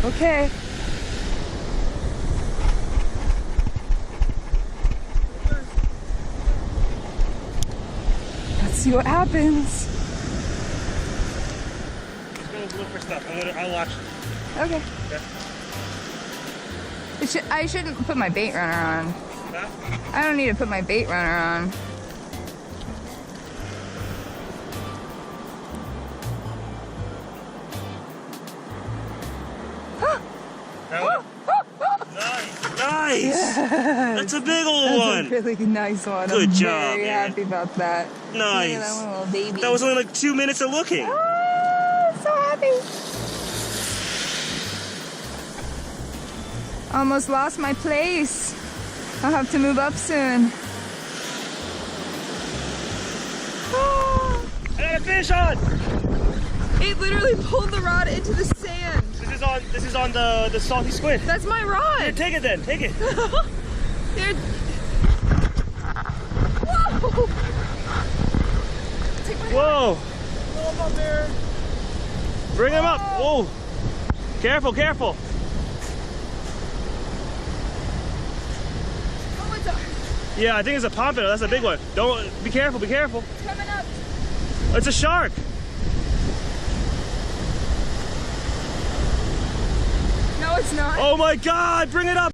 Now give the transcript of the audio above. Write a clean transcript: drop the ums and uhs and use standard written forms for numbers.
Okay. Let's see what happens. Let's go look for stuff. I'll watch. Okay. Okay. I shouldn't put my bait runner on. Huh? I don't need to put my bait runner on. That one? Nice! Yes. That's a big old That's one! a really nice one. Good I'm job, very man. happy about that. Nice. Look at that one little baby. That was only like 2 minutes of looking. Ah, so happy. Almost lost my place. I'll have to move up soon. Ah. I got a fish on! It literally pulled the rod into the sand. This is on the salty squid. That's my Here, rod. take it then, take it. There. Whoa! Take my Whoa! Throw him up there. Bring him up. Whoa! Careful, careful. Oh, it's a, Yeah, I think it's a pompano. That's a big one. Don't be careful, be careful. it's coming up. It's a shark. No, it's not. Oh my God, bring it up.